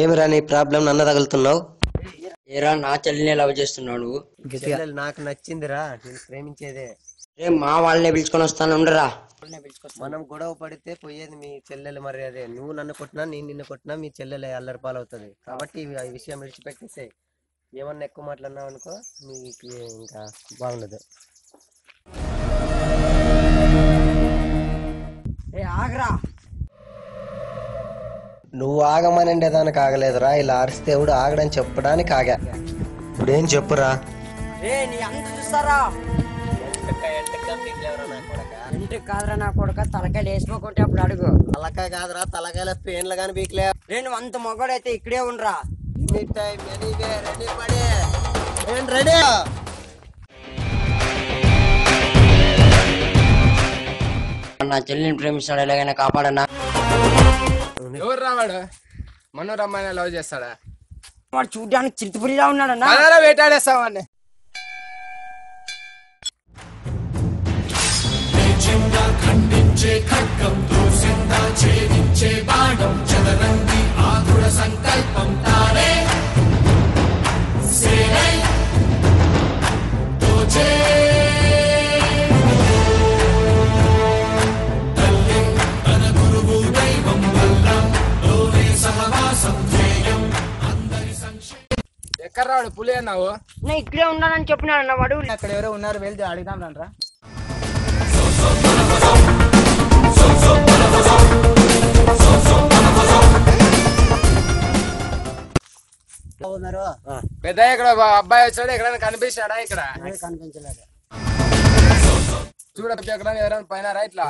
ఏమిరా నీ ప్రాబ్లం నన్ను తగులుతున్నావు? ఏరా నా చెల్లిని లవ్ చేస్తున్నావు నువ్వు? చెల్లెలు నాకు నచ్చిందిరా, నేను ప్రేమించేదే. రే మా వాళ్ళనే పిలుచుకొని వస్తాను ఉండరా. మనం గొడవ పడితే పోయేది మీ చెల్లెలు మర్యాదే. నువ్వు నన్ను కొట్టినా నేను నిన్ను కొట్టినా మీ చెల్లెలు అల్లరి పాలవుతుంది. కాబట్టి ఈ విషయం విడిచిపెట్టేసే. ఏమన్నా ఎక్కువ మాట్లాడినావు అనుకో నీకు ఇంకా బాగుండదు. ఆగరా. నువ్వు ఆగమనండి దానికి ఆగలేదురా, ఇలా అరిస్తే ఎవడు ఆగడని చెప్పడానికి ఆగా. ఇప్పుడేం చెప్పురా? రే నీ అంత చూస్తారా? ఇంటికి కాదురా నా కొడుక, తలకాయలు వేసుకోకుంటే అప్పుడు అడుగు. తలకాయ కాదురా, తలకాయల పేన్లు కానీ బీక్లే. రే నువ్వు అంత మొగడైతే ఇక్కడే ఉండరా. రెడీ. నా చెల్లిని ప్రేమిస్తాడు, ఎలాగైనా కాపాడన్నా. ఎవరు రావాడు? మనోరమ్మాయిని లవ్ చేస్తాడా? వాడు చూడ్డానికి చిరుతపురిలా ఉన్నాడన్నా. వేటాడేస్తావాడిని. ఎక్కడ రావాడు? పులి అన్నావు. నేను ఇక్కడే ఉన్నానని చెప్పినాడన్న వాడు. అక్కడ ఎవరో ఉన్నారు, వెళ్తే అడుగుదాం రా. పెద్ద ఇక్కడ అబ్బాయి వచ్చాడు, ఎక్కడైనా కనిపిస్తాడా? ఇక్కడ కనిపించలేదు. చూడ ఎక్కడైనా ఎవరైనా పైన ఇట్లా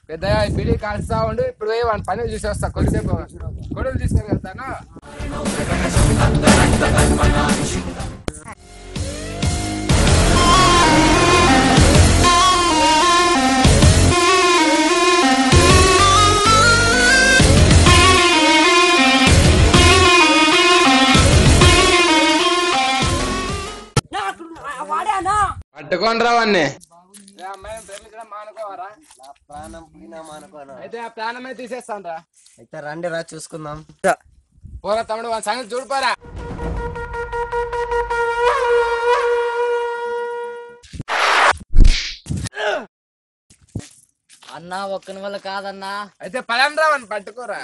పెద్ద బిడి కాల్స్తా ఉండు. ఇప్పుడు పోయి వాడి పని చూసి వస్తా. కొద్దిసేపు గొడవలు తీసుకొని వెళ్తాను. పట్టుకొని రావన్నీ. అమ్మాయి ప్రేమించడం మానుకోవారా? అయితే ఆ ప్రాణమే తీసేస్తాను రా. అయితే రండి రా, చూసుకుందాం. పోరా తమ్ముడు, వాళ్ళ సంగతి చూడిపోరా. అన్నా ఒక్కని వల్ల కాదన్నా. అయితే పదం రా, వాడిని పట్టుకోరా.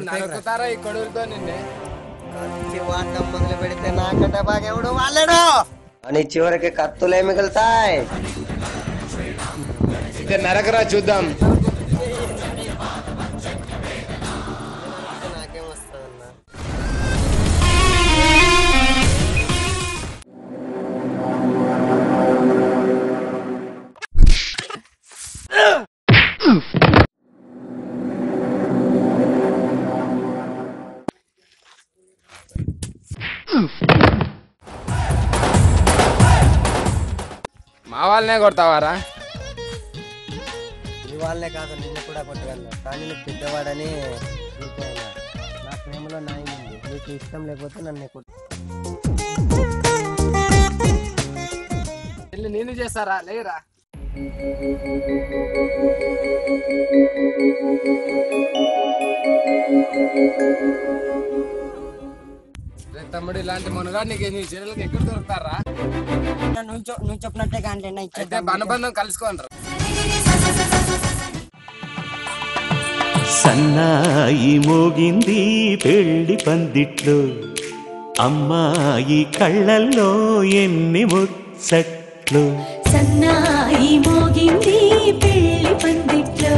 నరుకుతారా ఈ కొడుకుతో నిన్నే? వాడటం మొదలు పెడితే నాకంటే బాగా ఎవడు వాళ్ళడు అని చివరికి కత్తులే మిగులుతాయి. అయితే నరకరా, చూద్దాం. నాకేం వస్తుందన్నా? మా వాళ్ళనే కొడతావారా? నీ వాళ్ళనే కాదు, నిన్ను కూడా కొట్టగలను. కానీ నువ్వు పెద్దవాడని నీకేనా? నా ప్రేమలో న్యాయం ఉంది. నీకు ఇష్టం లేకపోతే నన్ను కొట్టు. నేను చేస్తారా? లేరా తమ్ముడు, ఇలాంటి మునగాడు నీకు నీ చర్యలకు ఎక్కడ దొరుకుతారా? నువ్వు చెప్పినట్టే కానీ అయితే అనుబంధం కలుసుకోండి. సన్నాయి మోగింది పెళ్లి పందిట్లో, అమ్మాయి కళ్ళల్లో ఎన్ని ముచ్చట్లు. సన్నాయి మోగింది పెళ్లి పందిట్లో,